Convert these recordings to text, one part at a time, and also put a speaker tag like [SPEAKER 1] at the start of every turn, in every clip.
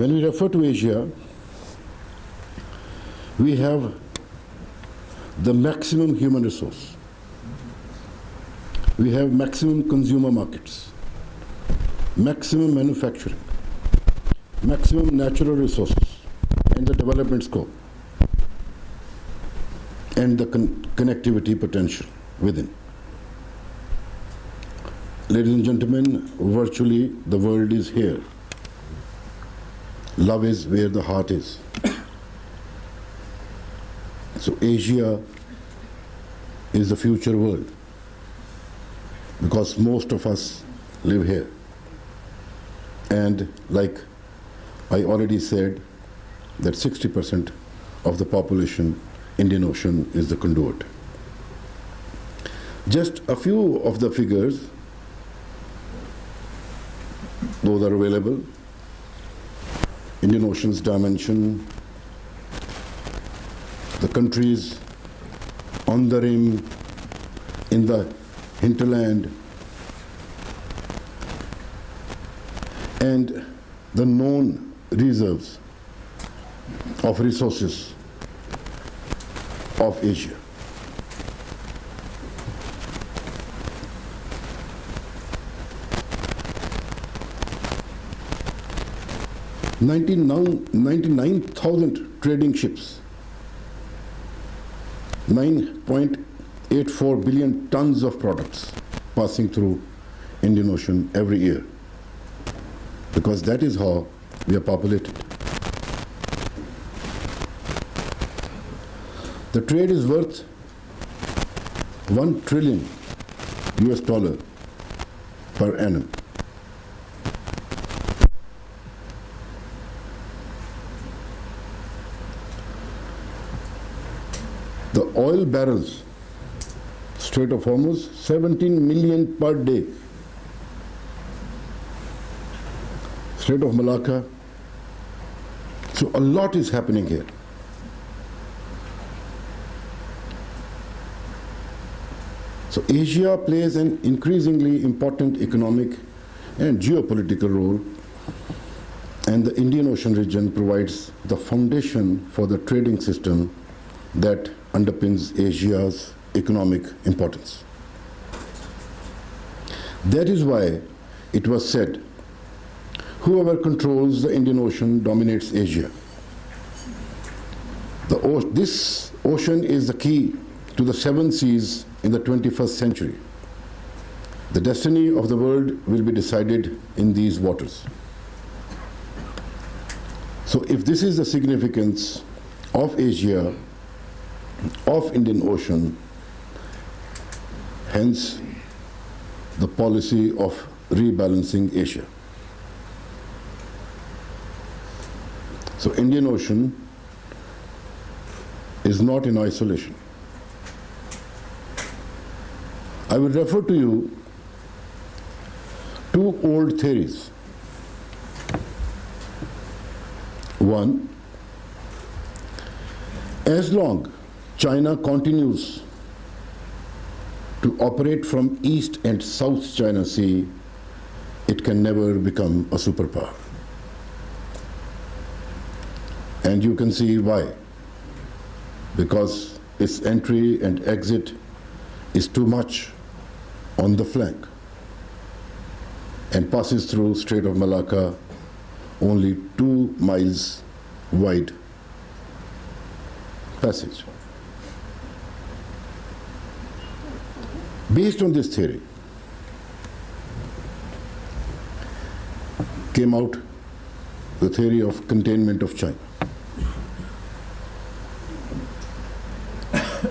[SPEAKER 1] When we refer to Asia, we have the maximum human resource. We have maximum consumer markets, maximum manufacturing, maximum natural resources, and the development scope, and the connectivity potential within. Ladies and gentlemen, virtually the world is here. Love is where the heart is. So Asia is the future world, because most of us live here. And like I already said, that 60% of the population, Indian Ocean is the conduit. Just a few of the figures, those are available. Indian Ocean's dimension, the countries on the rim, in the hinterland, and the known reserves of resources of Asia. $99,000 trading ships, 9.84 billion tons of products passing through Indian Ocean every year, because that is how we are populated. The trade is worth $1 trillion per annum. The oil barrels, Strait of Hormuz, 17 million per day. Strait of Malacca. So a lot is happening here. So Asia plays an increasingly important economic and geopolitical role, and the Indian Ocean region provides the foundation for the trading system that underpins Asia's economic importance. That is why it was said, whoever controls the Indian Ocean dominates Asia. This ocean is the key to the 7 seas in the 21st century. The destiny of the world will be decided in these waters. So if this is the significance of Asia, of Indian Ocean, hence the policy of rebalancing Asia. So Indian Ocean is not in isolation. I will refer to you 2 old theories. One, as long China continues to operate from East and South China Sea, it can never become a superpower. And you can see why. Because its entry and exit is too much on the flank and passes through Strait of Malacca, only 2 miles wide passage. Based on this theory, came out the theory of containment of China.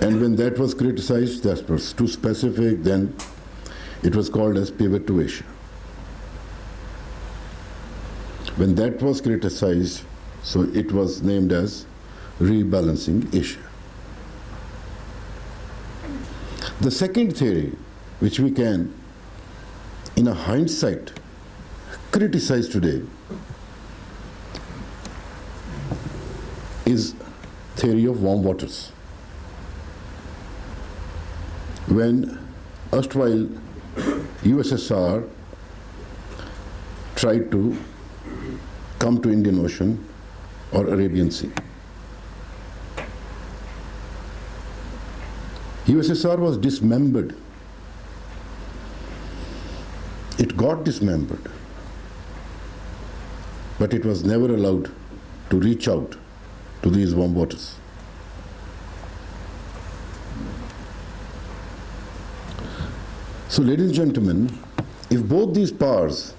[SPEAKER 1] And when that was criticized, that was too specific, then it was called as pivot to Asia. When that was criticized, so it was named as rebalancing Asia. The second theory, which we can, in a hindsight, criticize today, is theory of warm waters. When erstwhile USSR tried to come to Indian Ocean or Arabian Sea. USSR was dismembered. It got dismembered, but it was never allowed to reach out to these warm waters. So, ladies and gentlemen, if both these powers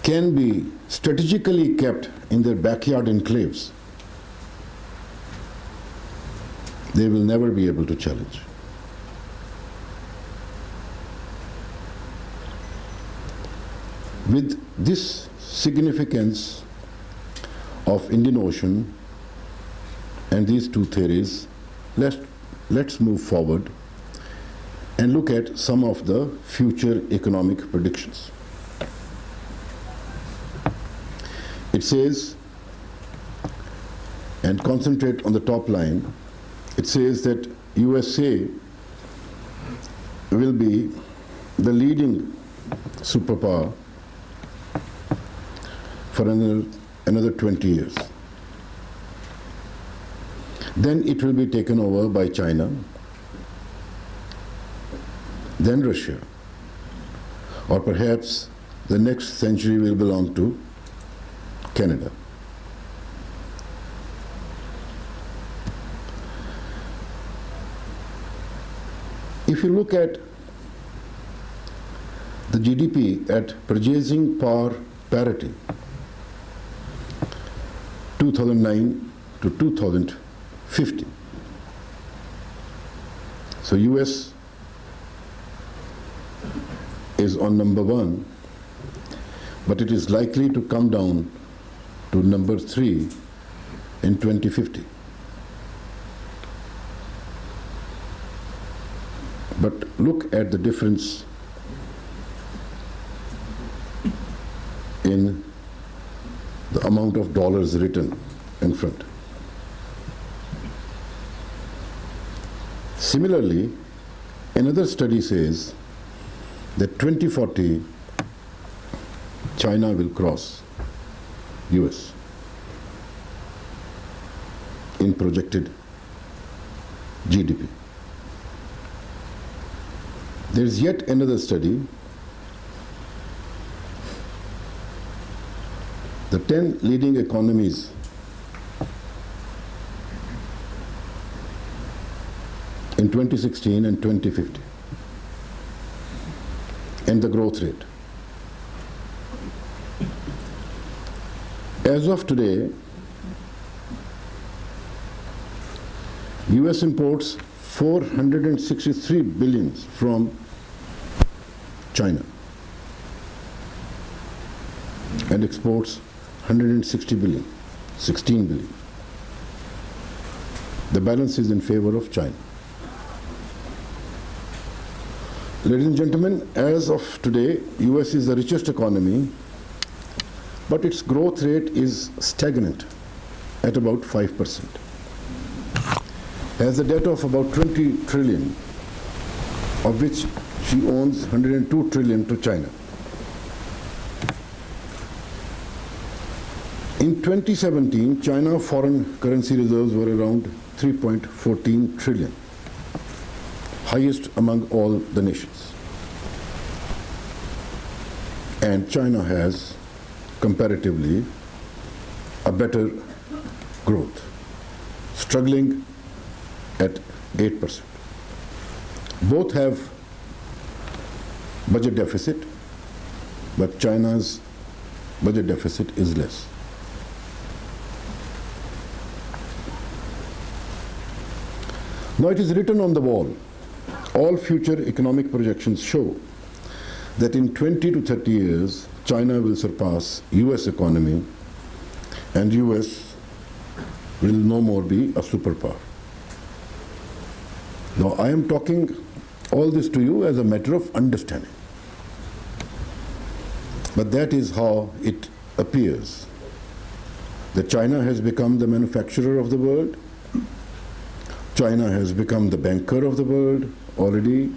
[SPEAKER 1] can be strategically kept in their backyard enclaves, they will never be able to challenge. With this significance of Indian Ocean and these two theories, let's move forward and look at some of the future economic predictions. It says, and concentrate on the top line, it says that USA will be the leading superpower for another 20 years. Then it will be taken over by China, then Russia, or perhaps the next century will belong to Canada. If you look at the GDP at purchasing power parity, 2009 to 2050, so US is on number 1, but it is likely to come down to number 3 in 2050. But look at the difference in the amount of dollars written in front. Similarly, another study says that 2040 China will cross US in projected GDP. There is yet another study. The 10 leading economies in 2016 and 2050 and the growth rate. As of today, US imports 463 billion from China and exports 160 billion, 16 billion. The balance is in favor of China. Ladies and gentlemen, as of today, US is the richest economy, but its growth rate is stagnant at about 5%. Has a debt of about 20 trillion, of which she owns 102 trillion to China. In 2017, China foreign currency reserves were around 3.14 trillion, highest among all the nations. And China has comparatively a better growth, struggling at 8%. Both have budget deficit, but China's budget deficit is less. Now it is written on the wall. All future economic projections show that in 20 to 30 years, China will surpass US economy and US will no more be a superpower. Now I am talking all this to you as a matter of understanding. But that is how it appears. That China has become the manufacturer of the world. China has become the banker of the world already.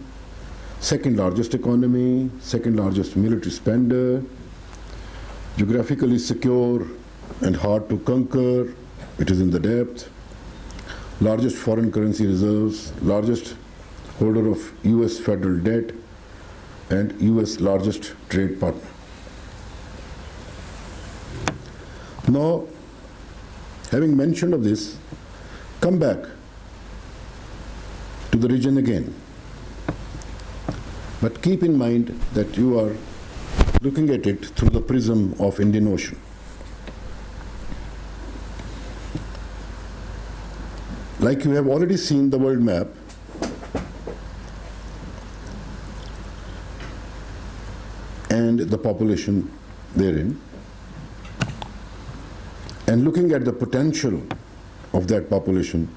[SPEAKER 1] Second largest economy, second largest military spender, geographically secure and hard to conquer. It is in the depth. Largest foreign currency reserves, largest holder of US federal debt, and US largest trade partner. Now, having mentioned of this, come back to the region again. But keep in mind that you are looking at it through the prism of Indian Ocean. Like you have already seen the world map, and the population therein, and looking at the potential of that population,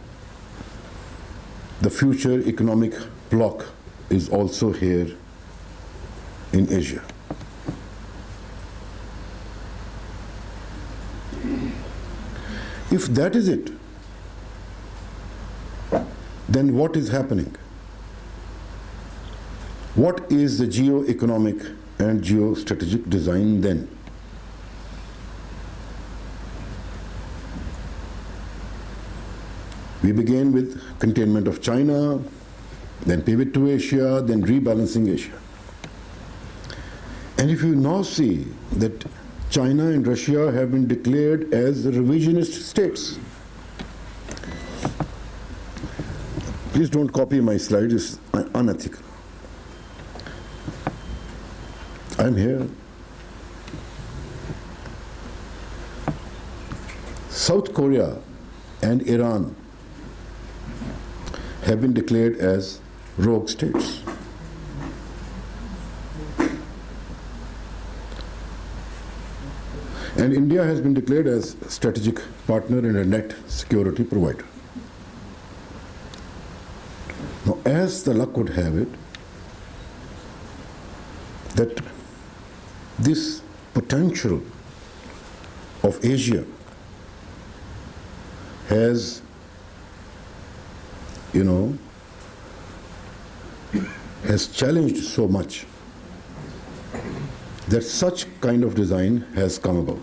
[SPEAKER 1] the future economic bloc is also here in Asia. If that is it, then what is happening? What is the geo-economic and geostrategic design then? We began with containment of China, then pivot to Asia, then rebalancing Asia. And if you now see that China and Russia have been declared as revisionist states. Please don't copy my slides, it's unethical. I'm here. South Korea and Iran have been declared as rogue states. And India has been declared as a strategic partner and a net security provider. Now, as the luck would have it, that this potential of Asia has, has challenged so much that such kind of design has come about.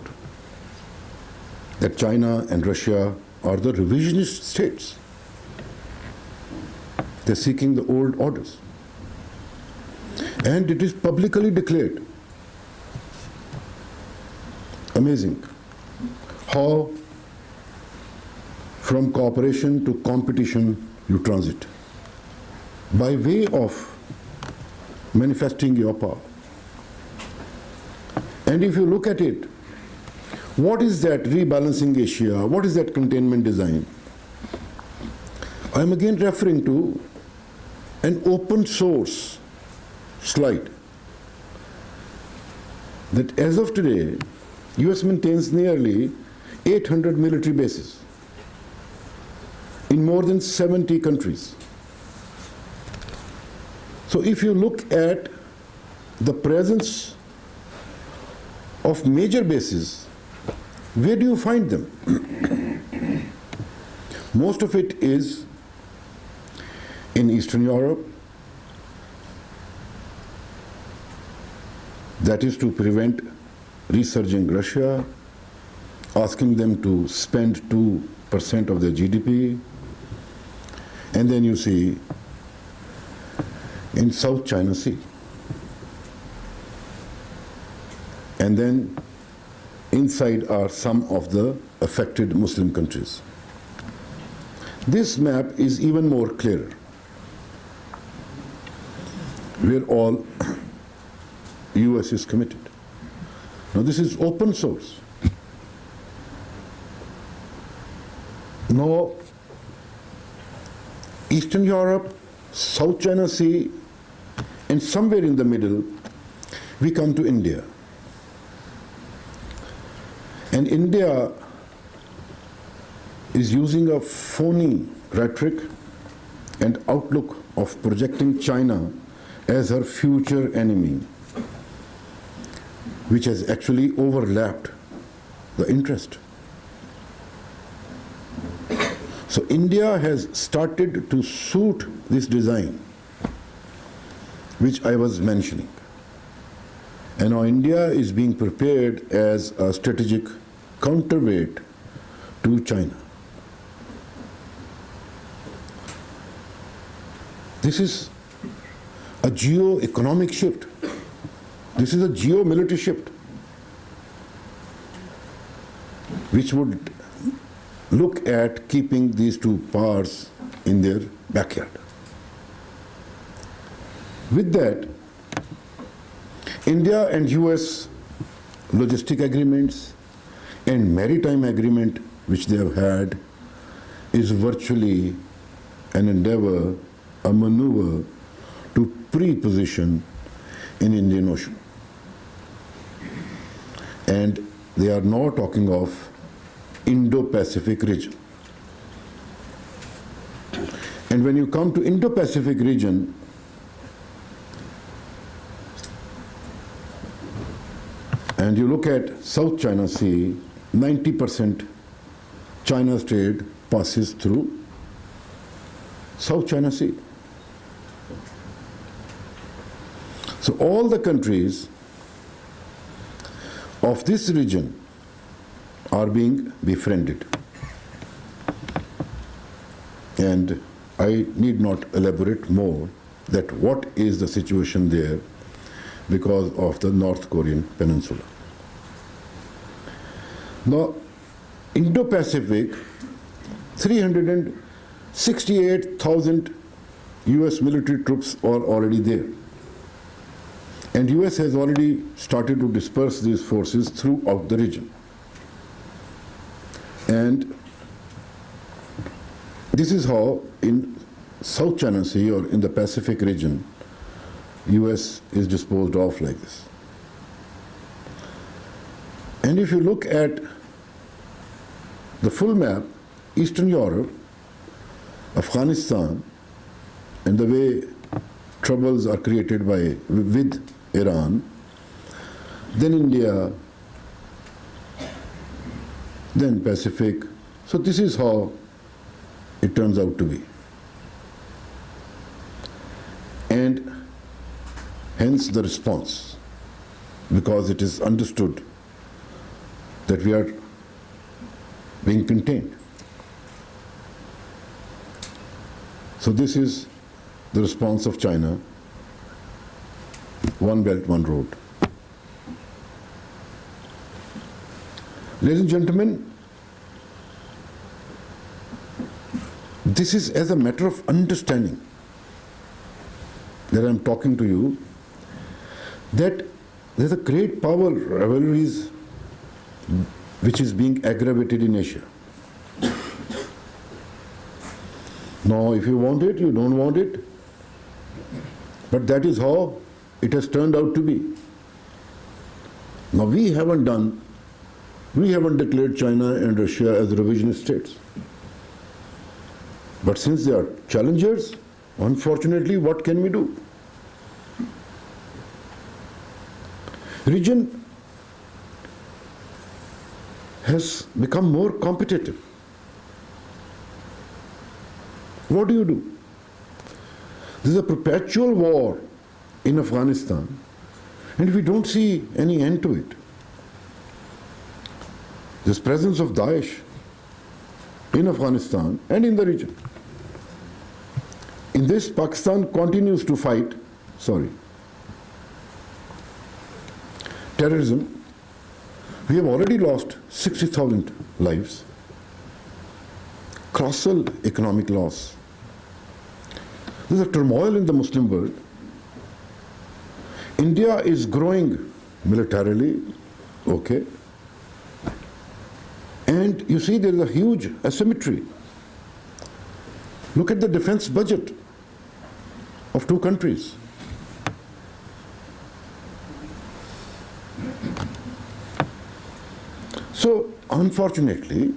[SPEAKER 1] That China and Russia are the revisionist states. They're seeking the old orders. And it is publicly declared. Amazing how from cooperation to competition you transit by way of manifesting your power. And if you look at it, what is that rebalancing Asia? What is that containment design? I am again referring to an open source slide that as of today, US maintains nearly 800 military bases in more than 70 countries. So if you look at the presence of major bases, where do you find them? Most of it is in Eastern Europe. That is to prevent resurging Russia, asking them to spend 2% of their GDP. And then you see in South China Sea. And then inside are some of the affected Muslim countries. This map is even more clearer. Where all US is committed. Now this is open source. Now Eastern Europe, South China Sea, and somewhere in the middle we come to India. And India is using a phony rhetoric and outlook of projecting China as her future enemy, which has actually overlapped the interest. So India has started to suit this design, which I was mentioning. And now India is being prepared as a strategic counterweight to China. This is a geo-economic shift. This is a geo-military shift, which would look at keeping these two powers in their backyard. With that, India and US logistic agreements and maritime agreement which they have had is virtually an endeavor, a maneuver to pre-position in Indian Ocean. And they are now talking of Indo-Pacific region. And when you come to Indo-Pacific region, and you look at South China Sea, 90% China's trade passes through South China Sea. So all the countries of this region are being befriended. And I need not elaborate more that what is the situation there because of the North Korean peninsula. Now, Indo-Pacific, 368,000 US military troops are already there. And US has already started to disperse these forces throughout the region. And this is how in South China Sea or in the Pacific region, US is disposed of like this. And if you look at the full map, Eastern Europe, Afghanistan, and the way troubles are created with Iran, then India, then Pacific. So this is how it turns out to be. And hence the response, because it is understood that we are being contained. So this is the response of China, one belt, one road. Ladies and gentlemen, this is as a matter of understanding that I'm talking to you, that there's a great power rivalries which is being aggravated in Asia. Now, if you want it, you don't want it, but that is how it has turned out to be. Now, we haven't declared China and Russia as revisionist states. But since they are challengers, unfortunately, what can we do? Region has become more competitive. What do? There is a perpetual war in Afghanistan, and we don't see any end to it. This presence of Daesh in Afghanistan and in the region. In this, Pakistan continues to fight, terrorism. We have already lost 60,000 lives. Colossal economic loss. There's a turmoil in the Muslim world. India is growing militarily, okay. And you see there is a huge asymmetry. Look at the defense budget of two countries. So, unfortunately,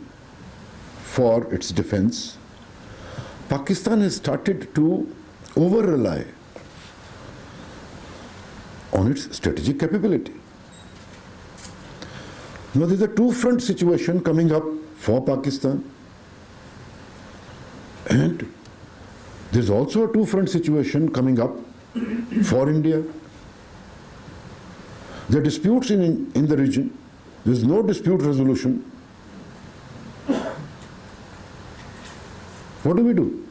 [SPEAKER 1] for its defense, Pakistan has started to over-rely on its strategic capability. Now, there's a two-front situation coming up for Pakistan, and there's also a two-front situation coming up for India. There are disputes in the region. There is no dispute resolution. What do we do?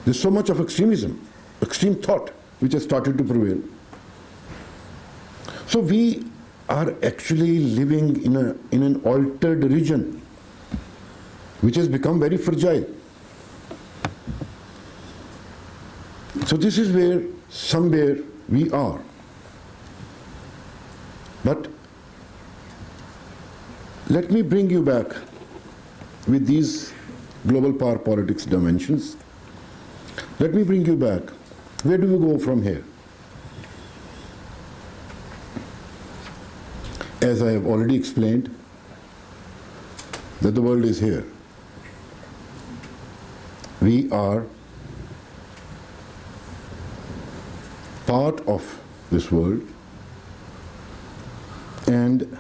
[SPEAKER 1] There's so much of extremism, extreme thought, which has started to prevail. So we are actually living in an altered region, which has become very fragile. So this is where, somewhere, we are. But let me bring you back with these global power politics dimensions. Let me bring you back. Where do we go from here? As I have already explained, that the world is here. We are part of this world, and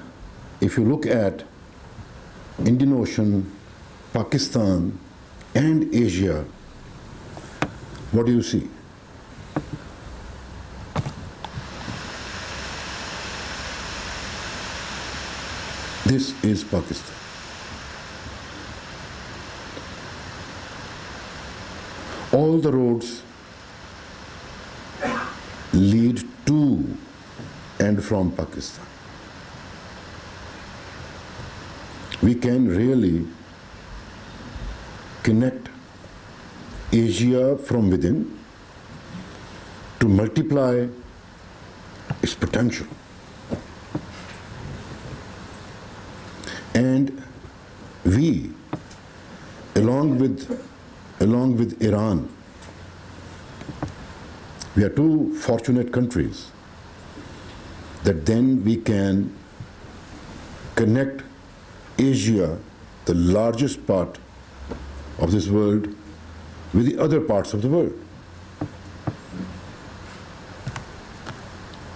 [SPEAKER 1] if you look at Indian Ocean, Pakistan, and Asia, what do you see? This is Pakistan. All the roads lead to and from Pakistan. We can really connect Asia from within to multiply its potential. And we, along with Iran, we are two fortunate countries that then we can connect Asia, the largest part of this world, with the other parts of the world.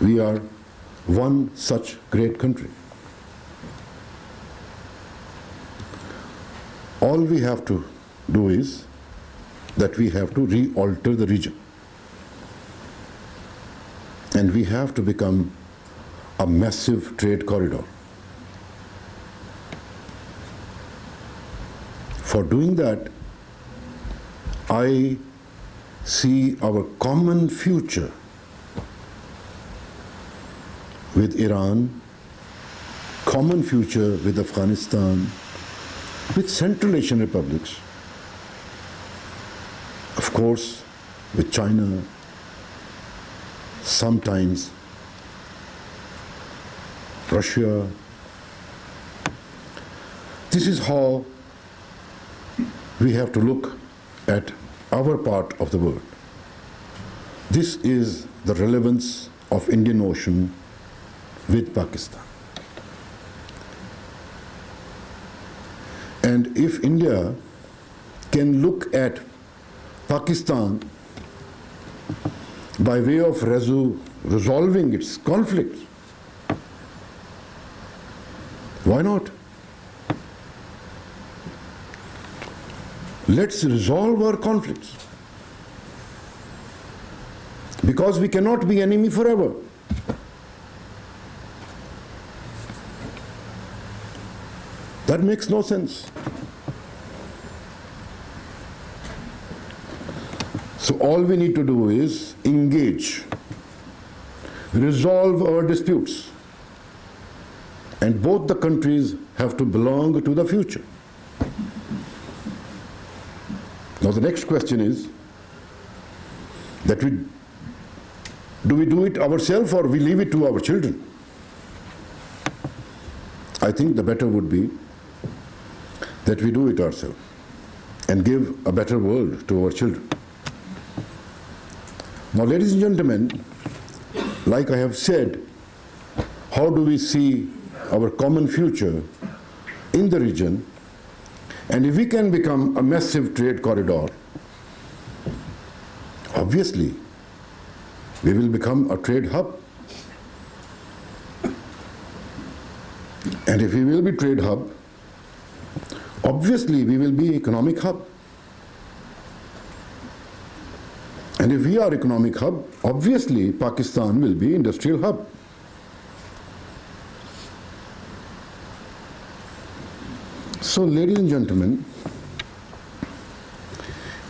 [SPEAKER 1] We are one such great country. All we have to do is that we have to re-alter the region. And we have to become a massive trade corridor. For doing that, I see our common future with Iran, common future with Afghanistan, with Central Asian republics, of course with China, sometimes Russia. This is how we have to look at our part of the world. This is the relevance of Indian Ocean with Pakistan. And if India can look at Pakistan by way of resolving its conflicts, why not? Let's resolve our conflicts. Because we cannot be enemy forever. That makes no sense. So all we need to do is engage, resolve our disputes, and both the countries have to belong to the future. Now the next question is that do we do it ourselves or we leave it to our children? I think the better would be that we do it ourselves and give a better world to our children. Now, ladies and gentlemen, like I have said, how do we see our common future in the region? And if we can become a massive trade corridor, obviously, we will become a trade hub. And if we will be trade hub, obviously we will be economic hub. And if we are economic hub, obviously Pakistan will be industrial hub. So, ladies and gentlemen,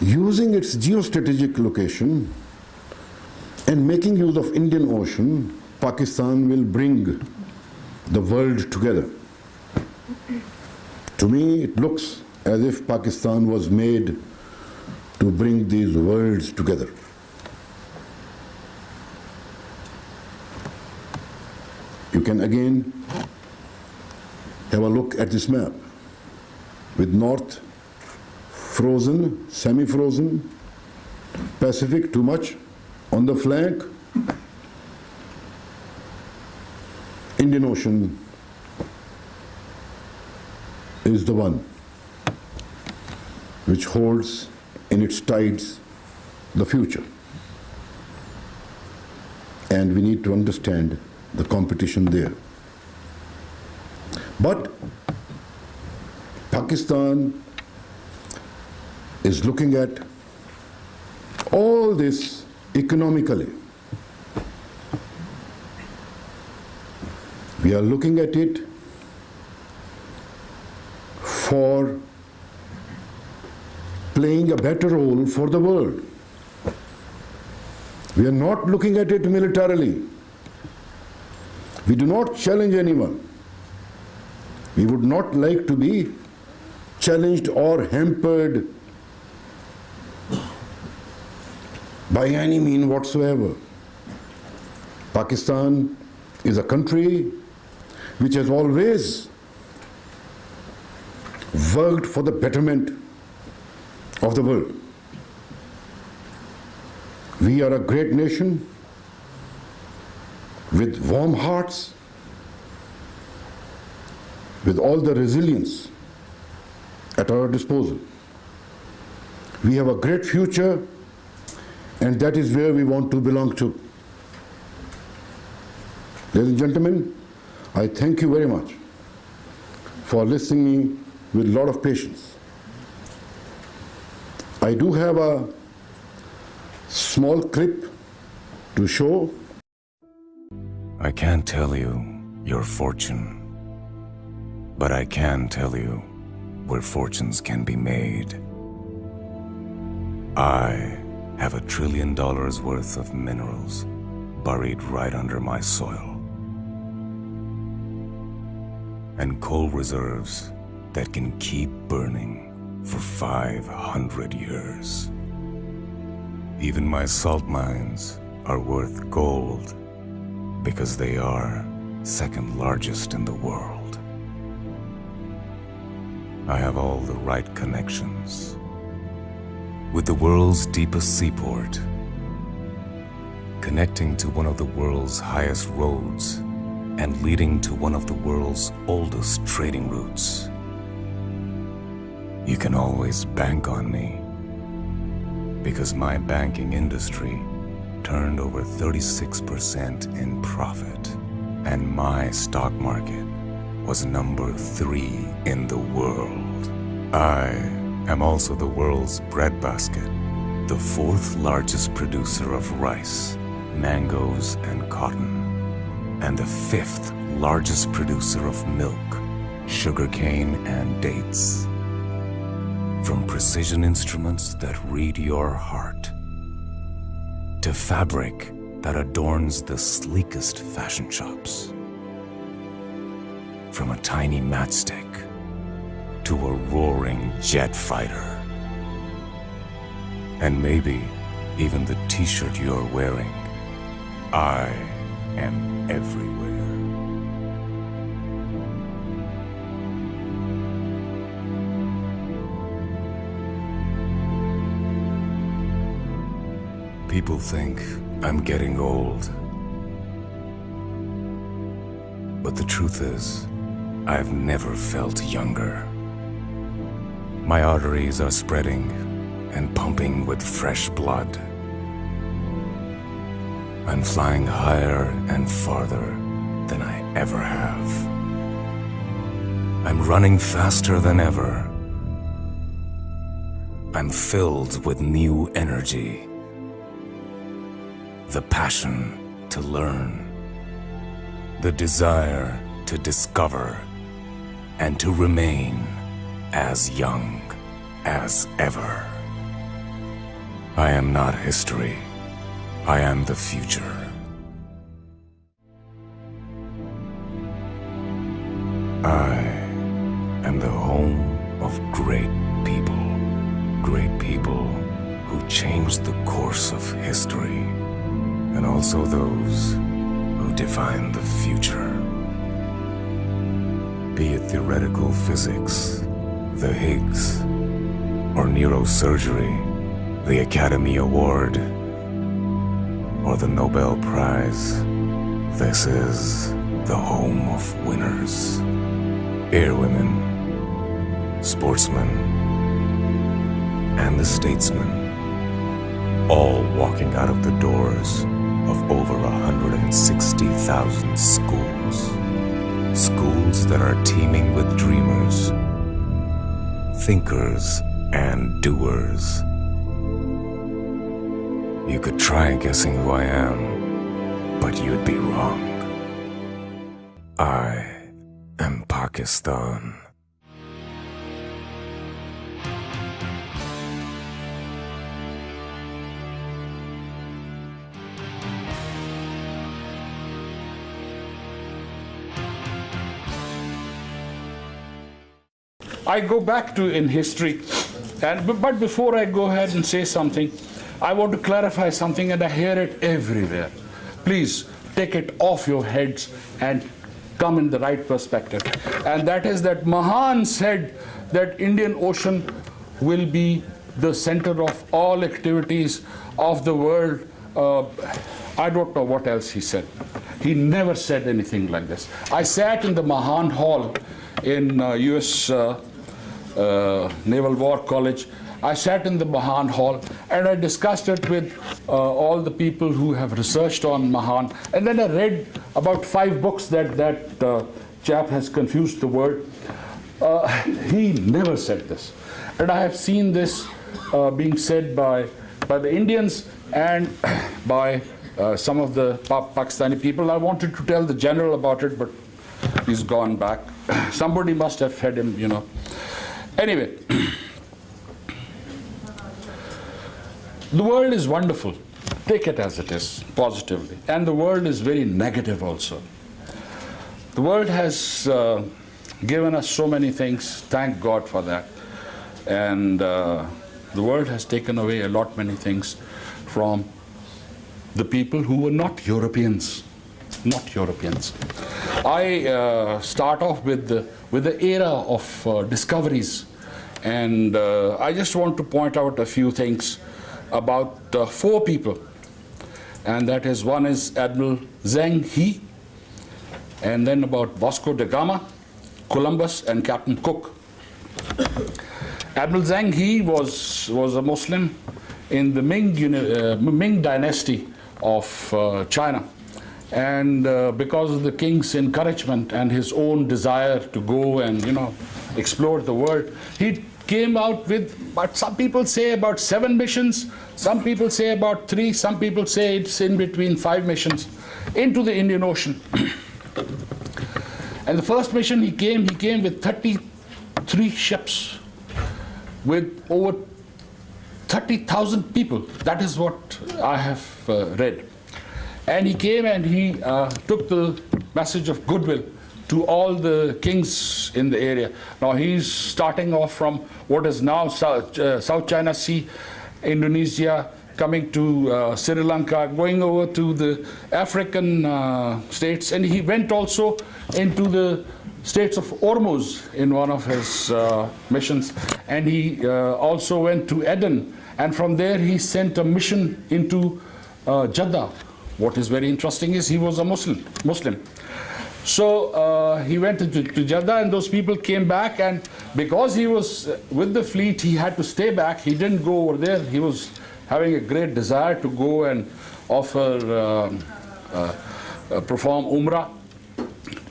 [SPEAKER 1] using its geostrategic location and making use of Indian Ocean, Pakistan will bring the world together. To me, it looks as if Pakistan was made to bring these worlds together. You can again have a look at this map with north frozen, semi-frozen, Pacific too much on the flank, Indian Ocean is the one which holds in its tides the future. And we need to understand the competition there. But Pakistan is looking at all this economically. We are looking at it for playing a better role for the world. We are not looking at it militarily. We do not challenge anyone. We would not like to be challenged or hampered by any means whatsoever. Pakistan is a country which has always worked for the betterment of the world. We are a great nation with warm hearts, with all the resilience at our disposal. We have a great future, and that is where we want to belong to. Ladies and gentlemen, I thank you very much for listening to me with a lot of patience. I do have a small clip to show.
[SPEAKER 2] I can't tell you your fortune, but I can tell you where fortunes can be made. I have $1 trillion worth of minerals buried right under my soil, and coal reserves that can keep burning for 500 years. Even my salt mines are worth gold because they are second largest in the world. I have all the right connections with the world's deepest seaport, connecting to one of the world's highest roads and leading to one of the world's oldest trading routes. You can always bank on me because my banking industry turned over 36% in profit, and my stock market was number 3 in the world. I am also the world's breadbasket, the 4th largest producer of rice, mangoes, and cotton, and the 5th largest producer of milk, sugarcane, and dates. From precision instruments that read your heart, to fabric that adorns the sleekest fashion shops. From a tiny matchstick to a roaring jet fighter. And maybe even the t-shirt you're wearing. I am everywhere. People think I'm getting old. But the truth is, I've never felt younger. My arteries are spreading and pumping with fresh blood. I'm flying higher and farther than I ever have. I'm running faster than ever. I'm filled with new energy. The passion to learn, the desire to discover and to remain as young as ever. I am not history. I am the future. I am the home of great people who changed the course of history, and also those who define the future. Be it theoretical physics, the Higgs, or neurosurgery, the Academy Award, or the Nobel Prize, this is the home of winners. Airwomen, sportsmen, and the statesmen, all walking out of the doors of over 160,000 schools. Schools that are teeming with dreamers, thinkers, and doers. You could try guessing who I am, but you'd be wrong. I am Pakistan.
[SPEAKER 3] I go back to in history, but before I go ahead and say something, I want to clarify something, and I hear it everywhere. Please take it off your heads and come in the right perspective. And that is that Mahan said that Indian Ocean will be the center of all activities of the world. I don't know what else he said. He never said anything like this. I sat in the Mahan Hall in US Naval War College. I sat in the Mahan Hall and I discussed it with all the people who have researched on Mahan. And then I read about 5 books that chap has confused the word. He never said this. And I have seen this being said by the Indians and by some of the Pakistani people. I wanted to tell the general about it, but he's gone back. Somebody must have fed him, you know. Anyway, the world is wonderful. Take it as it is, positively. And the world is very negative also. The world has given us so many things. Thank God for that. And the world has taken away a lot many things from the people who were not Europeans. Not Europeans. I start off with the era of discoveries, and I just want to point out a few things about 4 people, and that is, one is Admiral Zheng He, and then about Vasco da Gama, Columbus, and Captain Cook. Admiral Zheng He was a Muslim in the Ming dynasty of China. And because of the king's encouragement and his own desire to go and, explore the world, he came out with, but some people say about 7 missions, some people say about 3, some people say it's in between 5 missions into the Indian Ocean. And the first mission he came with 33 ships with over 30,000 people. That is what I have read. And he came and he took the message of goodwill to all the kings in the area. Now he's starting off from what is now South China Sea, Indonesia, coming to Sri Lanka, going over to the African states, and he went also into the states of Ormuz in one of his missions, and he also went to Aden, and from there he sent a mission into Jeddah. What is very interesting is he was a Muslim. So he went to Jeddah, and those people came back, and because he was with the fleet, he had to stay back. He didn't go over there. He was having a great desire to go and offer, perform Umrah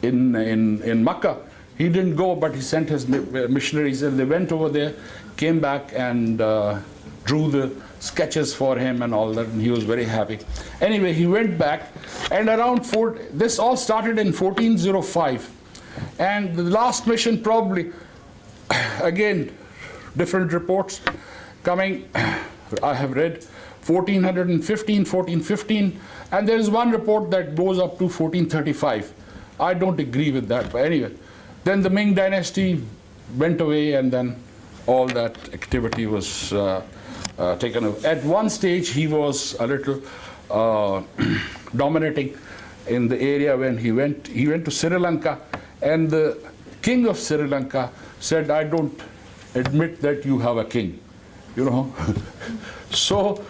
[SPEAKER 3] in Makkah. He didn't go, but he sent his missionaries, and they went over there, came back, and drew the sketches for him and all that, and he was very happy. Anyway, he went back, and this all started in 1405, and the last mission probably again, different reports coming. I have read 1415, and there is one report that goes up to 1435. I don't agree with that, but anyway. Then the Ming dynasty went away, and then all that activity was taken over. At one stage, he was a little dominating in the area when he went to Sri Lanka, and the king of Sri Lanka said, "I don't admit that you have a king," you know. So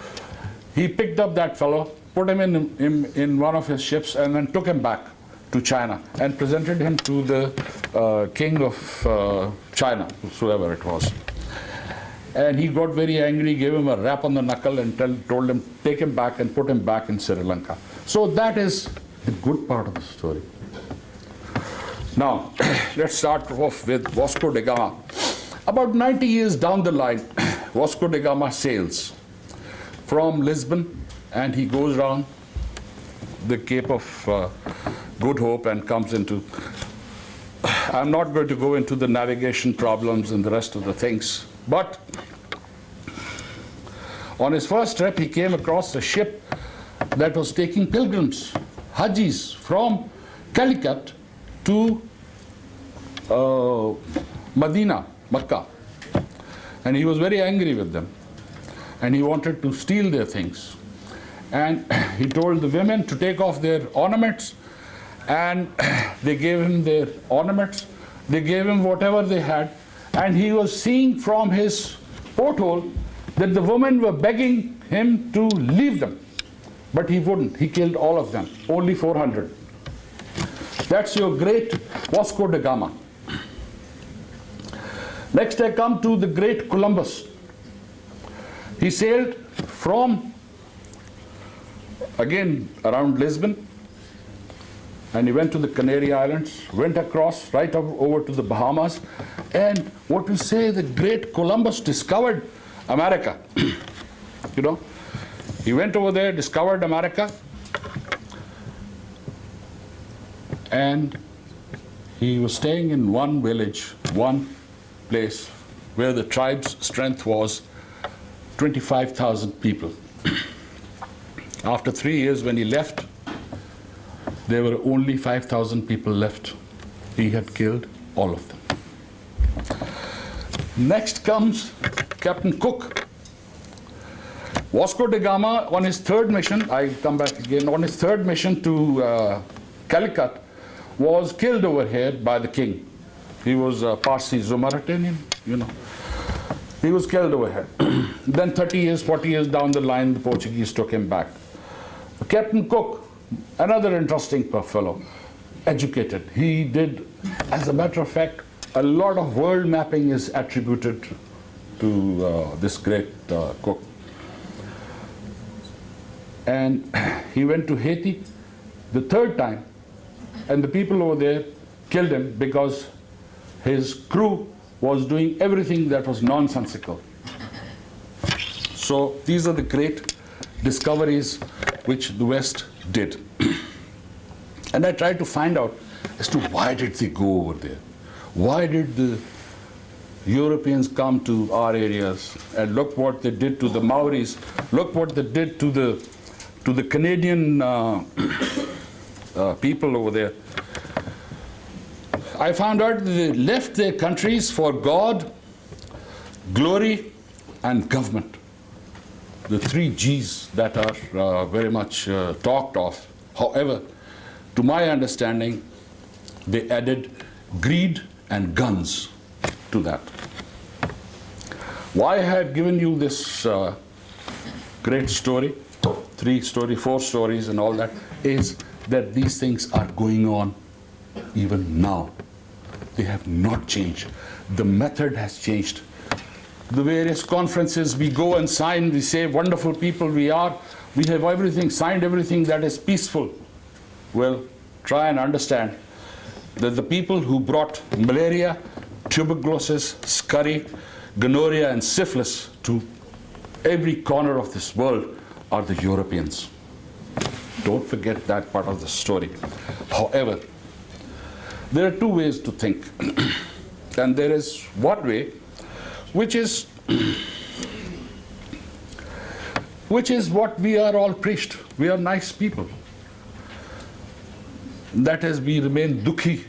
[SPEAKER 3] he picked up that fellow, put him in one of his ships, and then took him back to China and presented him to the king of China, whoever it was. And he got very angry, gave him a rap on the knuckle, and told him, take him back and put him back in Sri Lanka. So that is the good part of the story. Now, let's start off with Vasco da Gama. About 90 years down the line, Vasco da Gama sails from Lisbon, and he goes around the Cape of Good Hope and comes into... I'm not going to go into the navigation problems and the rest of the things, but on his first trip, he came across a ship that was taking pilgrims, Hajis, from Calicut to Medina, Mecca. And he was very angry with them. And he wanted to steal their things. And he told the women to take off their ornaments, and they gave him their ornaments. They gave him whatever they had. And he was seeing from his porthole that the women were begging him to leave them. But he wouldn't. He killed all of them, only 400. That's your great Vasco da Gama. Next I come to the great Columbus. He sailed from, again, around Lisbon, and he went to the Canary Islands, went across right over to the Bahamas, and what we say, the great Columbus discovered America. You know, he went over there, discovered America, and he was staying in one village, one place where the tribe's strength was 25,000 people. After 3 years, when he left, there were only 5,000 people left. He had killed all of them. Next comes Captain Cook. Vasco da Gama, on his third mission, I come back again, on his third mission to Calicut, was killed over here by the king. He was Parsi Zumaratanian, you know. He was killed over here. Then 30 years, 40 years down the line, the Portuguese took him back. Captain Cook, another interesting fellow, educated. He did, as a matter of fact, a lot of world mapping is attributed to this great Cook. And he went to Haiti the third time, and the people over there killed him because his crew was doing everything that was nonsensical. So these are the great discoveries which the West did. And I tried to find out as to why did they go over there? Why did the Europeans come to our areas? And look what they did to the Maoris. Look what they did to the Canadian people over there. I found out that they left their countries for God, glory, and government. The 3 G's that are very much talked of. However, to my understanding, they added greed and guns to that. Why I have given you this great story, 4 stories and all that, is that these things are going on even now. They have not changed. The method has changed. The various conferences we go and sign, we say, wonderful people we are, we have everything, signed everything that is peaceful. Well, try and understand that the people who brought malaria, tuberculosis, scurry, gonorrhea, and syphilis to every corner of this world are the Europeans. Don't forget that part of the story. However, there are 2 ways to think. and there is one way, which is what we are all preached. We are nice people. That is, we remain dukhi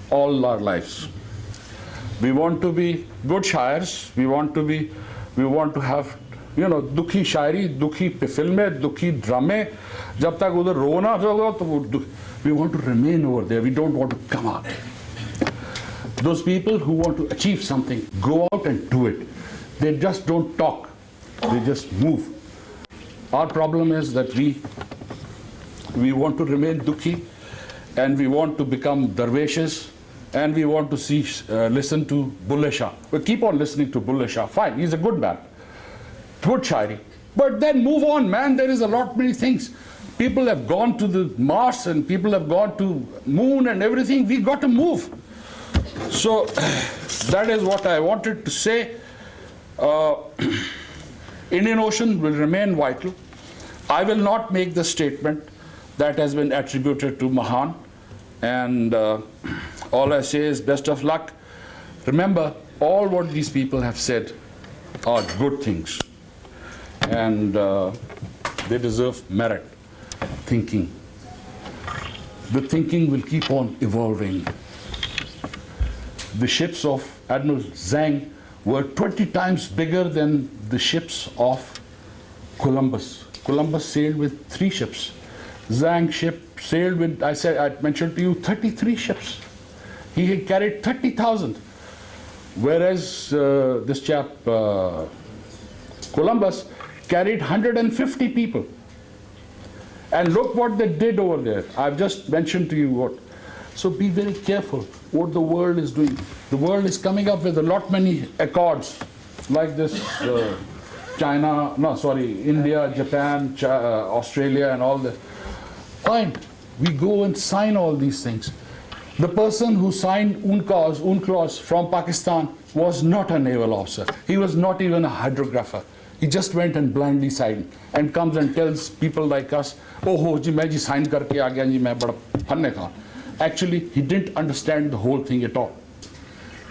[SPEAKER 3] all our lives. We want to be good shaires. We want to have, dukhi shairi, dukhi filme, dukhi drame. Jab tak udhar rona hoga, to we want to remain over there. We don't want to come out. Those people who want to achieve something, go out and do it. They just don't talk. They just move. Our problem is that we want to remain dukhi, and we want to become darwishes, and we want to listen to Bulle Shah. We keep on listening to Bulle Shah. Fine, he's a good man. Good shairi. But then move on, man. There is a lot many things. People have gone to the Mars, and people have gone to moon and everything. We got to move. So that is what I wanted to say. Indian Ocean will remain vital. I will not make the statement that has been attributed to Mahan, and all I say is best of luck. Remember, all what these people have said are good things, and they deserve merit. Thinking. The thinking will keep on evolving. The ships of Admiral Zhang were 20 times bigger than the ships of Columbus. Columbus sailed with 3 ships. Zhang ship sailed with, I mentioned to you, 33 ships. He had carried 30,000. Whereas this chap, Columbus, carried 150 people. And look what they did over there. I've just mentioned to you what. So be very careful what the world is doing. The world is coming up with a lot many accords like this India, Japan, Australia and all that. Fine, we go and sign all these things. The person who signed UNCLOS from Pakistan was not a naval officer. He was not even a hydrographer. He just went and blindly signed and comes and tells people like us, oh, ji, main ji sign karke aa gaya ji, main bada phanne khan. Actually, he didn't understand the whole thing at all.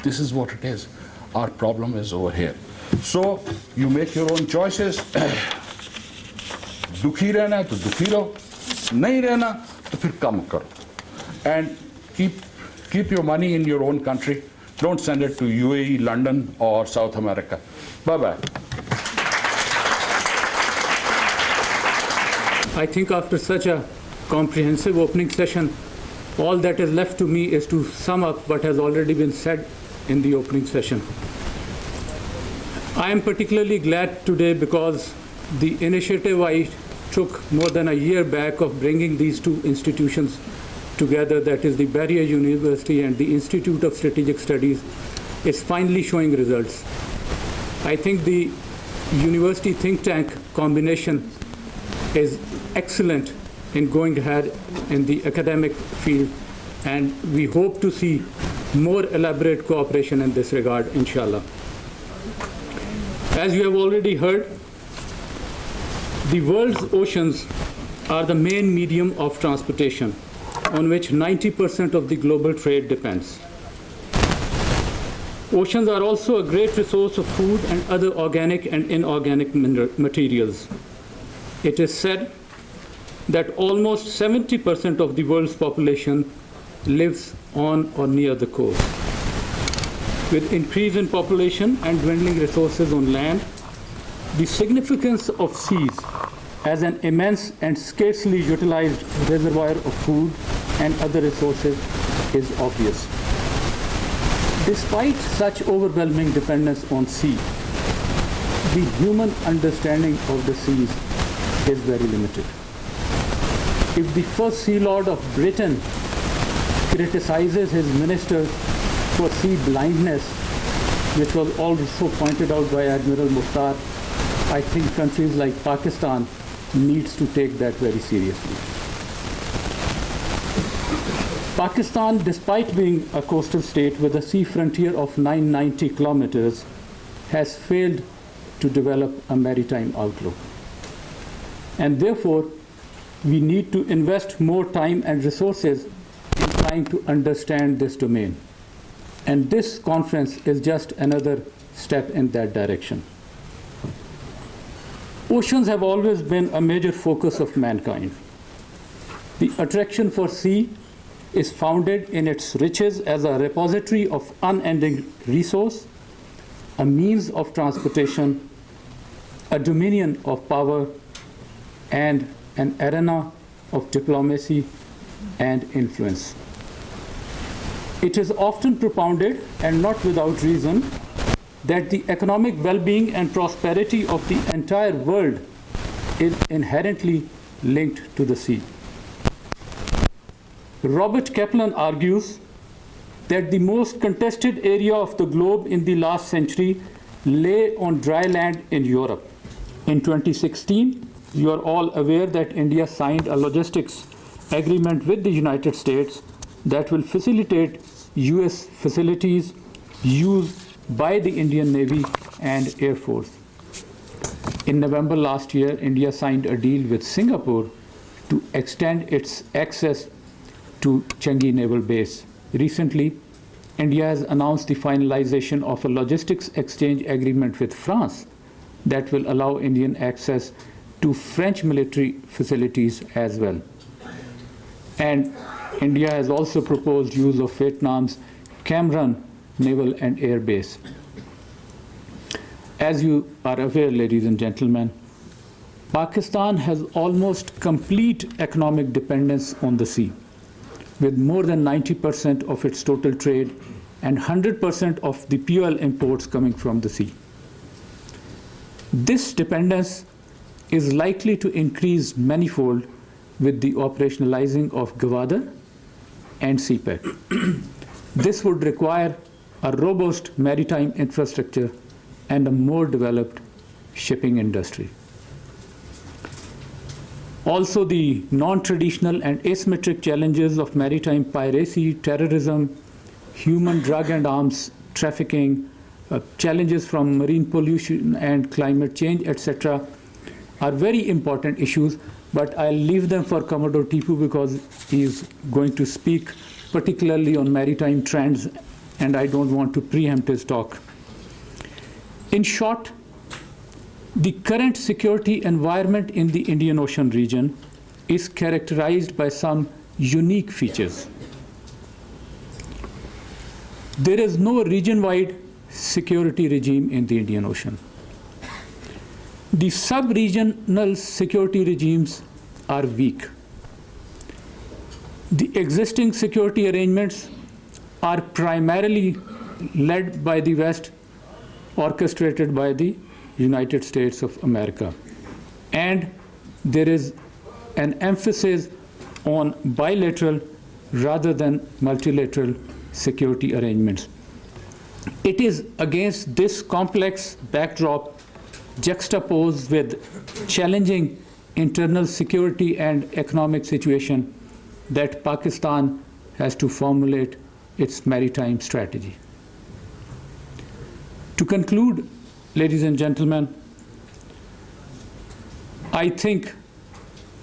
[SPEAKER 3] This is what it is. Our problem is over here. So, you make your own choices. Dukhi rehna hai to dukhi raho. Nahi rehna to phir kam karo. And keep your money in your own country. Don't send it to UAE, London or South America. Bye-bye.
[SPEAKER 4] I think after such a comprehensive opening session, all that is left to me is to sum up what has already been said in the opening session. I am particularly glad today because the initiative I took more than a year back of bringing these two institutions together, that is the Bahria University and the Institute of Strategic Studies, is finally showing results. I think the university think tank combination is excellent in going ahead in the academic field, and we hope to see more elaborate cooperation in this regard, inshallah. As you have already heard, the world's oceans are the main medium of transportation on which 90% of the global trade depends. Oceans are also a great resource of food and other organic and inorganic materials. It is said that almost 70% of the world's population lives on or near the coast. With increase in population and dwindling resources on land, the significance of seas as an immense and scarcely utilized reservoir of food and other resources is obvious. Despite such overwhelming dependence on sea, the human understanding of the seas is very limited. If the first Sea Lord of Britain criticizes his ministers for sea blindness, which was also pointed out by Admiral Mukhtar, I think countries like Pakistan needs to take that very seriously. Pakistan, despite being a coastal state with a sea frontier of 990 kilometers, has failed to develop a maritime outlook. And therefore, we need to invest more time and resources in trying to understand this domain And this conference is just another step in that direction. Oceans have always been a major focus of mankind. The attraction for sea is founded in its riches as a repository of unending resource, a means of transportation, a dominion of power, and an arena of diplomacy and influence. It is often propounded, and not without reason, that the economic well-being and prosperity of the entire world is inherently linked to the sea. Robert Kaplan argues that the most contested area of the globe in the last century lay on dry land in Europe. In 2016, you are all aware that India signed a logistics agreement with the United States that will facilitate US facilities used by the Indian Navy and Air Force. In November last year, India signed a deal with Singapore to extend its access to Changi Naval Base. Recently, India has announced the finalization of a logistics exchange agreement with France that will allow Indian access to French military facilities as well. And India has also proposed use of Vietnam's Cam Ranh Naval and Air Base. As you are aware, ladies and gentlemen, Pakistan has almost complete economic dependence on the sea, with more than 90% of its total trade and 100% of the fuel imports coming from the sea. This dependence is likely to increase manifold with the operationalizing of Gwadar and CPEC. This would require a robust maritime infrastructure and a more developed shipping industry. Also, the non-traditional and asymmetric challenges of maritime piracy, terrorism, human drug and arms trafficking, challenges from marine pollution and climate change, etc., are very important issues, but I'll leave them for Commodore Tipu because he is going to speak particularly on maritime trends, and I don't want to preempt his talk. In short, the current security environment in the Indian Ocean region is characterized by some unique features. There is no region-wide security regime in the Indian Ocean. The sub-regional security regimes are weak. The existing security arrangements are primarily led by the West, orchestrated by the United States of America. And there is an emphasis on bilateral rather than multilateral security arrangements. It is against this complex backdrop, juxtaposed with challenging internal security and economic situation, that Pakistan has to formulate its maritime strategy. To conclude, ladies and gentlemen, I think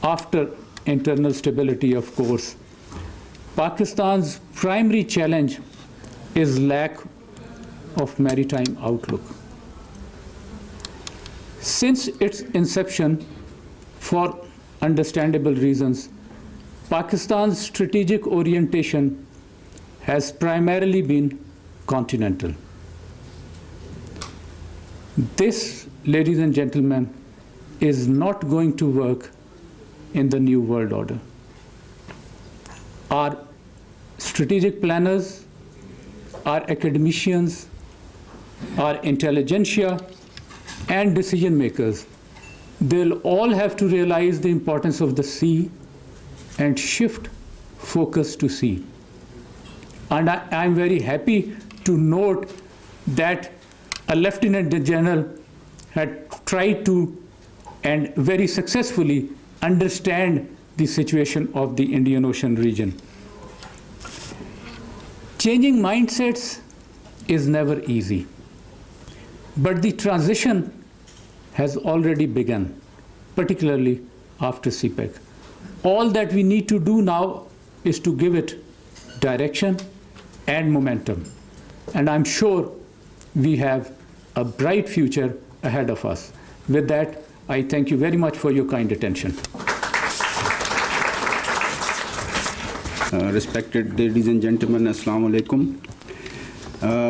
[SPEAKER 4] after internal stability, of course, Pakistan's primary challenge is lack of maritime outlook. Since its inception, for understandable reasons, Pakistan's strategic orientation has primarily been continental. This, ladies and gentlemen, is not going to work in the new world order. Our strategic planners, our academicians, our intelligentsia, and decision makers, they'll all have to realize the importance of the sea and shift focus to sea. And I'm very happy to note that a Lieutenant General had tried to, and very successfully, understand the situation of the Indian Ocean region. Changing mindsets is never easy, but the transition has already begun, particularly after CPEC. All that we need to do now is to give it direction and momentum. and I'm sure we have a bright future ahead of us. With that, I thank you very much for your kind attention.
[SPEAKER 5] Respected ladies and gentlemen, Assalamu alaikum.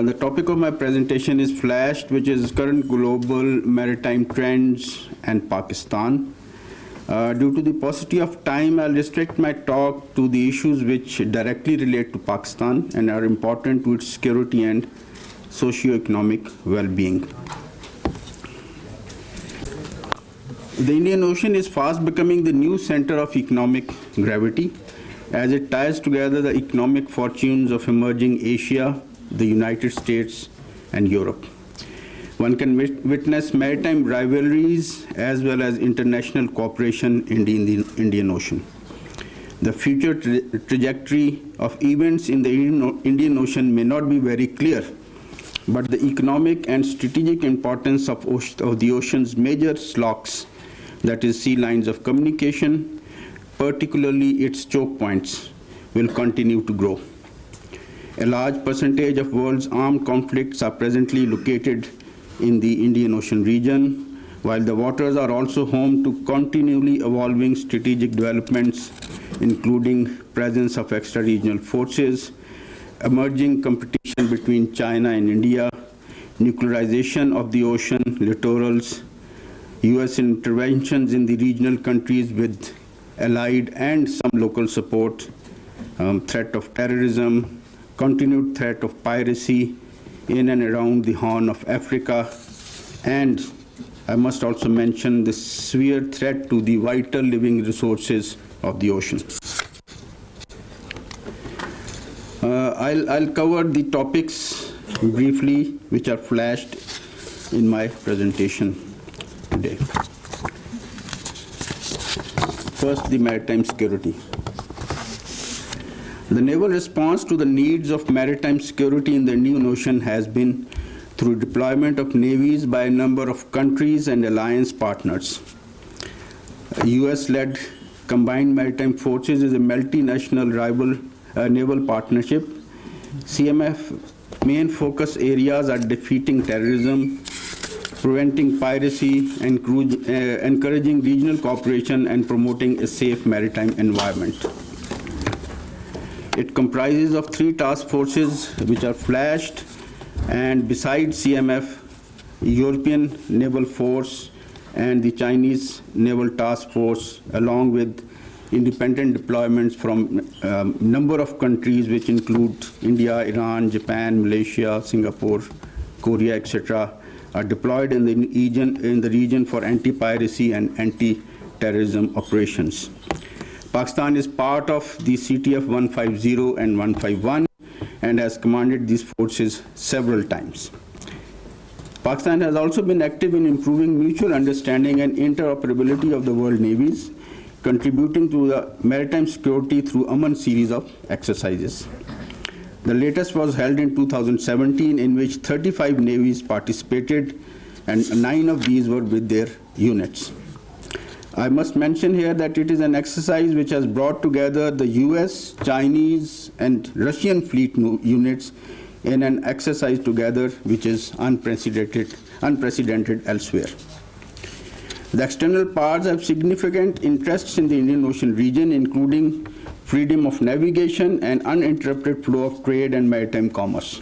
[SPEAKER 5] The topic of my presentation is FLASH, which is current global maritime trends and Pakistan. Due to the paucity of time, I'll restrict my talk to the issues which directly relate to Pakistan and are important to its security and socio-economic well-being. The Indian Ocean is fast becoming the new center of economic gravity as it ties together the economic fortunes of emerging Asia, the United States, and Europe. One can witness maritime rivalries as well as international cooperation in the Indian Ocean. The future trajectory of events in the Indian Ocean may not be very clear, but the economic and strategic importance of the ocean's major slocks, that is sea lines of communication, particularly its choke points, will continue to grow. A large percentage of world's armed conflicts are presently located in the Indian Ocean region, while the waters are also home to continually evolving strategic developments, including presence of extra-regional forces, emerging competition between China and India, nuclearization of the ocean littorals, US interventions in the regional countries with allied and some local support, threat of terrorism, continued threat of piracy in and around the Horn of Africa, and I must also mention the severe threat to the vital living resources of the ocean. I'll cover the topics briefly which are flashed in my presentation today. First, the maritime security. The naval response to the needs of maritime security in the Indian Ocean has been through deployment of navies by a number of countries and alliance partners. US-led combined maritime forces is a multinational naval partnership. CMF main focus areas are defeating terrorism, preventing piracy, and encouraging regional cooperation and promoting a safe maritime environment. It comprises of 3 task forces which are flashed, and besides CMF, European Naval Force and the Chinese Naval Task Force, along with independent deployments from a number of countries which include India, Iran, Japan, Malaysia, Singapore, Korea, etc., are deployed in the region for anti-piracy and anti-terrorism operations. Pakistan is part of the CTF 150 and 151 and has commanded these forces several times. Pakistan has also been active in improving mutual understanding and interoperability of the world navies, contributing to the maritime security through Aman series of exercises. The latest was held in 2017, in which 35 navies participated, and 9 of these were with their units. I must mention here that it is an exercise which has brought together the US, Chinese, and Russian fleet units in an exercise together which is unprecedented elsewhere. The external powers have significant interests in the Indian Ocean region, including freedom of navigation and uninterrupted flow of trade and maritime commerce.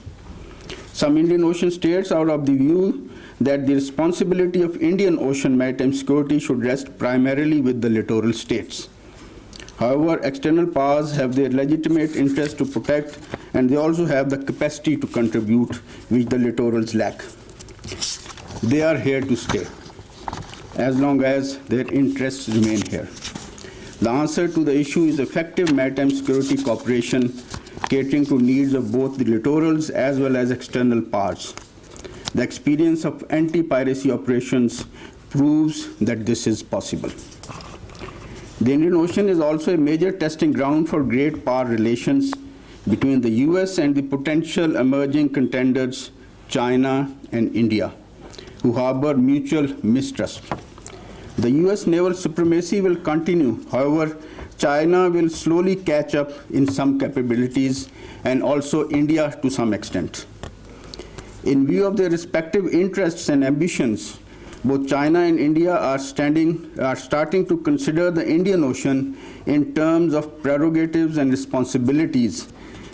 [SPEAKER 5] Some Indian Ocean states are of the view that the responsibility of Indian Ocean maritime security should rest primarily with the littoral states. However, external powers have their legitimate interest to protect, and they also have the capacity to contribute, which the littorals lack. They are here to stay, as long as their interests remain here. The answer to the issue is effective maritime security cooperation, catering to needs of both the littorals as well as external powers. The experience of anti-piracy operations proves that this is possible. The Indian Ocean is also a major testing ground for great power relations between the US and the potential emerging contenders, China and India, who harbor mutual mistrust. The US naval supremacy will continue. However, China will slowly catch up in some capabilities, and also India to some extent. In view of their respective interests and ambitions, both China and India are starting to consider the Indian Ocean in terms of prerogatives and responsibilities,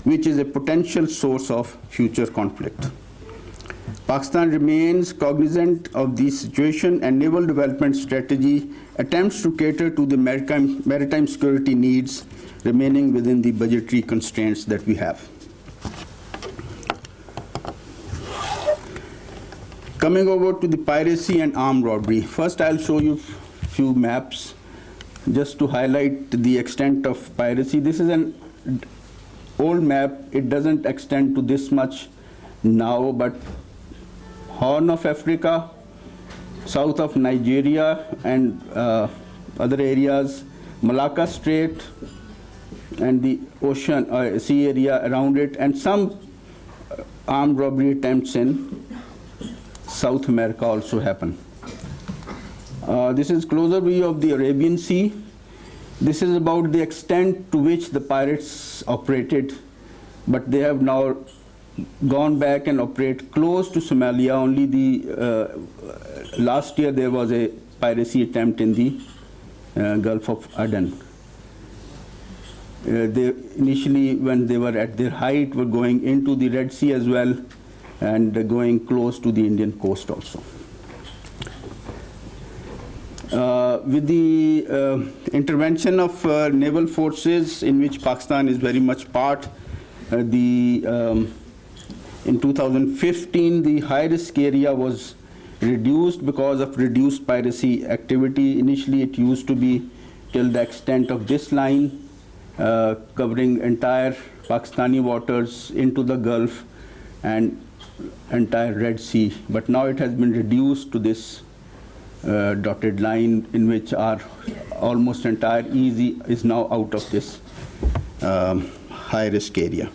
[SPEAKER 5] which is a potential source of future conflict. Pakistan remains cognizant of this situation, and naval development strategy attempts to cater to the maritime security needs remaining within the budgetary constraints that we have. Coming over to the piracy and armed robbery. First, I'll show you a few maps just to highlight the extent of piracy. This is an old map. It doesn't extend to this much now, but Horn of Africa, south of Nigeria and other areas, Malacca Strait and the ocean, sea area around it, and some armed robbery attempts in South America also happen. This is closer view of the Arabian Sea. This is about the extent to which the pirates operated, but they have now gone back and operate close to Somalia. Only the last year there was a piracy attempt in the Gulf of Aden. They initially, when they were at their height, were going into the Red Sea as well and going close to the Indian coast also. With the intervention of naval forces, in which Pakistan is very much part, in 2015 the high-risk area was reduced because of reduced piracy activity. Initially it used to be till the extent of this line, covering entire Pakistani waters into the Gulf and entire Red Sea, but now it has been reduced to this dotted line, in which our almost entire EEZ is now out of this high-risk area.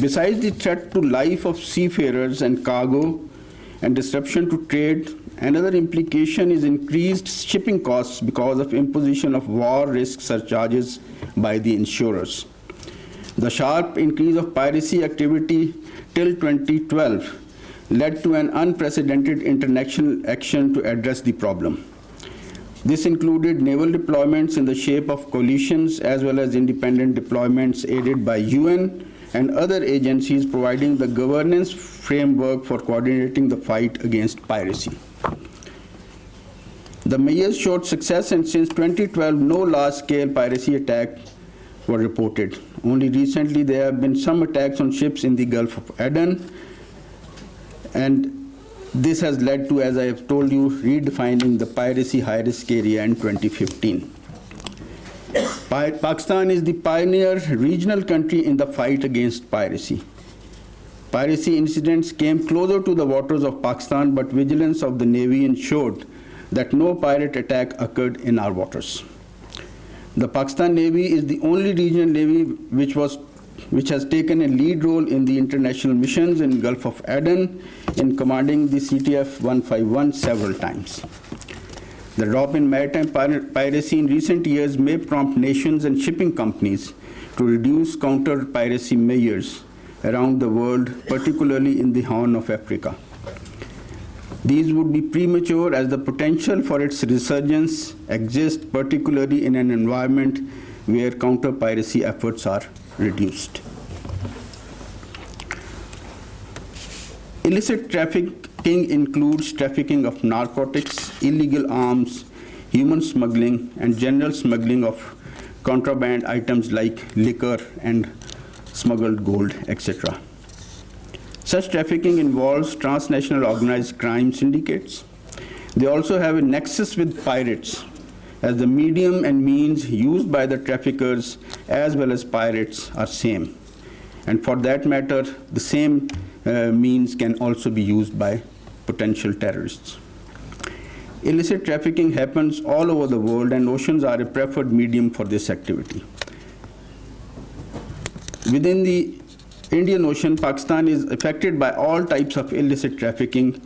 [SPEAKER 5] Besides the threat to life of seafarers and cargo and disruption to trade, another implication is increased shipping costs because of imposition of war risk surcharges by the insurers. The sharp increase of piracy activity till 2012 led to an unprecedented international action to address the problem. This included naval deployments in the shape of coalitions as well as independent deployments aided by UN and other agencies, providing the governance framework for coordinating the fight against piracy. The measures showed success, and since 2012, no large-scale piracy attacks were reported. Only recently there have been some attacks on ships in the Gulf of Aden, and this has led to, as I have told you, redefining the piracy high-risk area in 2015. Pakistan is the pioneer regional country in the fight against piracy. Piracy incidents came closer to the waters of Pakistan, but vigilance of the Navy ensured that no pirate attack occurred in our waters. The Pakistan Navy is the only regional navy which has taken a lead role in the international missions in Gulf of Aden, in commanding the CTF 151 several times. The drop in maritime piracy in recent years may prompt nations and shipping companies to reduce counter-piracy measures around the world, particularly in the Horn of Africa. These would be premature, as the potential for its resurgence exists, particularly in an environment where counter-piracy efforts are reduced. Illicit trafficking includes trafficking of narcotics, illegal arms, human smuggling, and general smuggling of contraband items like liquor and smuggled gold, etc. Such trafficking involves transnational organized crime syndicates. They also have a nexus with pirates, as the medium and means used by the traffickers as well as pirates are same. And for that matter, the same means can also be used by potential terrorists. Illicit trafficking happens all over the world, and oceans are a preferred medium for this activity. Within the Indian Ocean, Pakistan is affected by all types of illicit trafficking,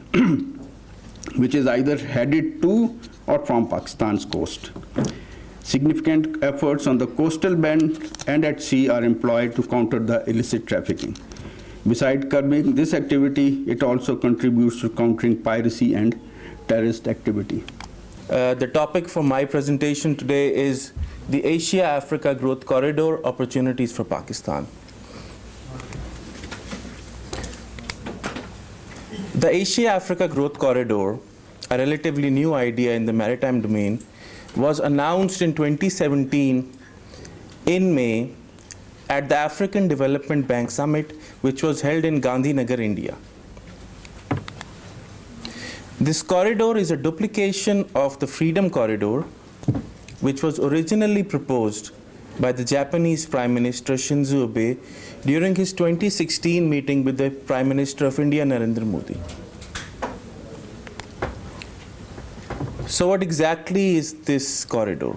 [SPEAKER 5] which is either headed to or from Pakistan's coast. Significant efforts on the coastal belt and at sea are employed to counter the illicit trafficking. Besides curbing this activity, it also contributes to countering piracy and terrorist activity.
[SPEAKER 6] The topic for my presentation today is the Asia-Africa Growth Corridor, Opportunities for Pakistan. The Asia-Africa Growth Corridor, a relatively new idea in the maritime domain, was announced in 2017 in May at the African Development Bank Summit, which was held in Gandhinagar, India. This corridor is a duplication of the Freedom Corridor, which was originally proposed by the Japanese Prime Minister Shinzo Abe during his 2016 meeting with the Prime Minister of India, Narendra Modi. So what exactly is this corridor?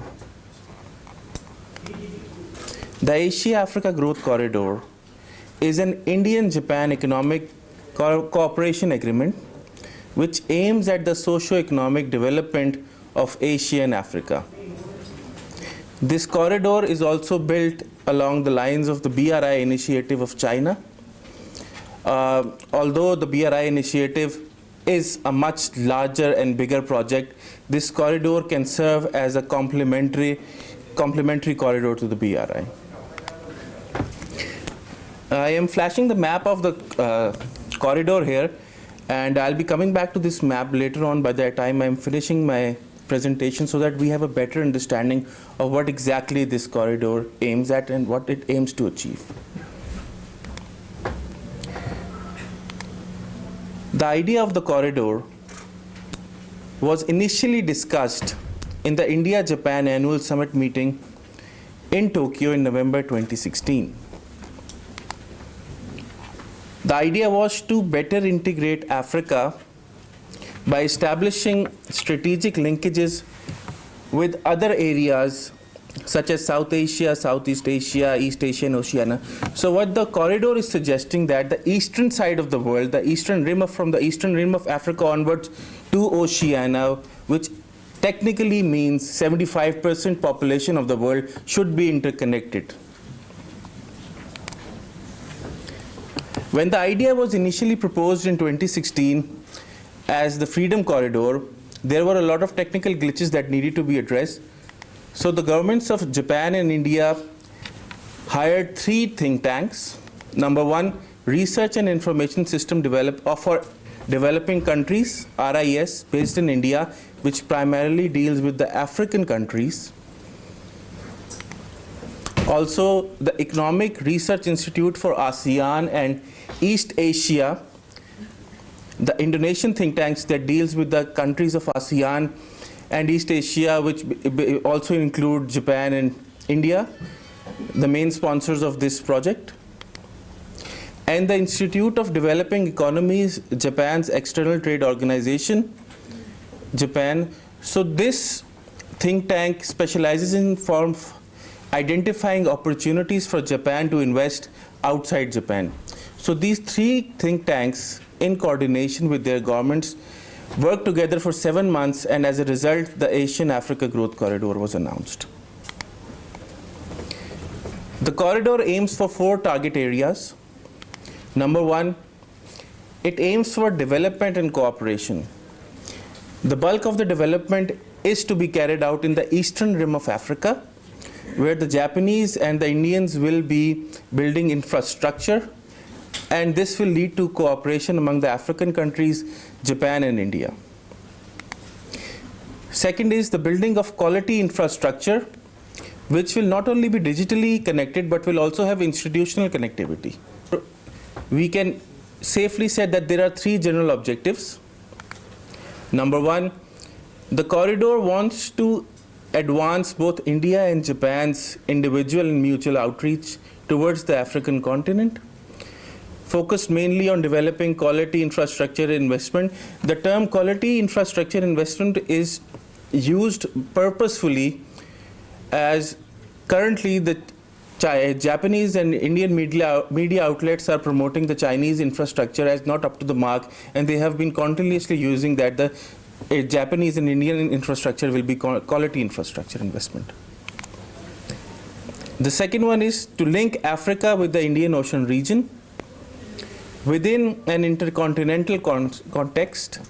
[SPEAKER 6] The Asia-Africa Growth Corridor is an Indian-Japan economic cooperation agreement which aims at the socio-economic development of Asia and Africa. This corridor is also built along the lines of the BRI initiative of China. Although the BRI initiative is a much larger and bigger project, this corridor can serve as a complementary corridor to the BRI. I am flashing the map of the corridor here, and I'll be coming back to this map later on by the time I'm finishing my presentation so that we have a better understanding of what exactly this corridor aims at and what it aims to achieve. The idea of the corridor was initially discussed in the India-Japan Annual Summit meeting in Tokyo in November 2016. The idea was to better integrate Africa by establishing strategic linkages with other areas such as South Asia, Southeast Asia, East Asia, and Oceania. So what the corridor is suggesting that the eastern side of the world, the eastern rim from the eastern rim of Africa onwards to Oceania, which technically means 75% population of the world, should be interconnected. When the idea was initially proposed in 2016 as the Freedom Corridor, there were a lot of technical glitches that needed to be addressed. So the governments of Japan and India hired 3 think tanks. Number 1, Research and Information System for Developing Countries, RIS, based in India, which primarily deals with the African countries. Also, the Economic Research Institute for ASEAN and East Asia, the Indonesian think tanks that deals with the countries of ASEAN and East Asia, which also include Japan and India, the main sponsors of this project. And the Institute of Developing Economies, Japan's external trade organization, Japan. So this think tank specializes in identifying opportunities for Japan to invest outside Japan. So these 3 think tanks, in coordination with their governments, worked together for 7 months, and as a result, the Asian-Africa Growth Corridor was announced. The corridor aims for 4 target areas. Number 1, it aims for development and cooperation. The bulk of the development is to be carried out in the eastern rim of Africa, where the Japanese and the Indians will be building infrastructure, and this will lead to cooperation among the African countries, Japan and India. Second is the building of quality infrastructure, which will not only be digitally connected, but will also have institutional connectivity. We can safely say that there are 3 general objectives. Number 1, the corridor wants to advance both India and Japan's individual and mutual outreach towards the African continent, focused mainly on developing quality infrastructure investment. The term quality infrastructure investment is used purposefully, as currently the Japanese and Indian media outlets are promoting the Chinese infrastructure as not up to the mark, and they have been continuously using that the Japanese and Indian infrastructure will be quality infrastructure investment. The second one is to link Africa with the Indian Ocean region within an intercontinental context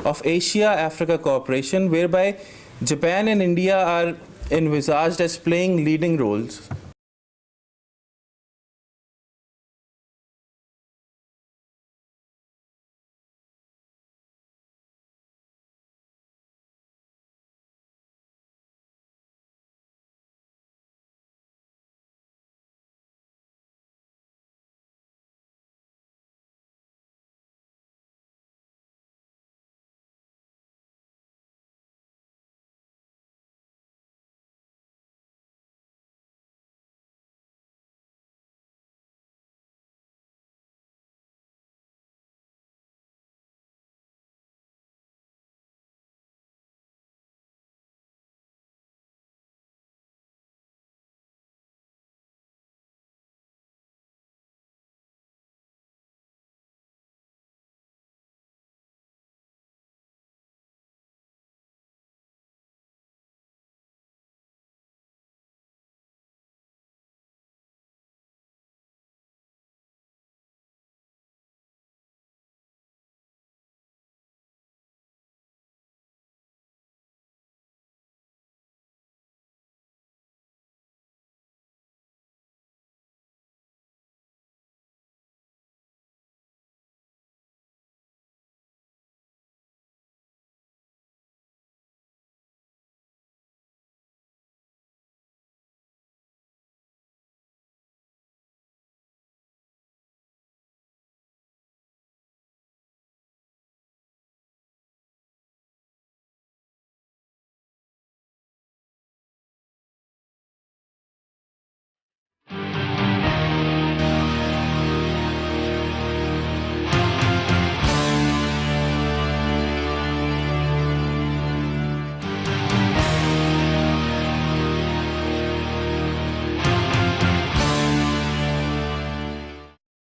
[SPEAKER 6] of Asia-Africa cooperation, whereby Japan and India are envisaged as playing leading roles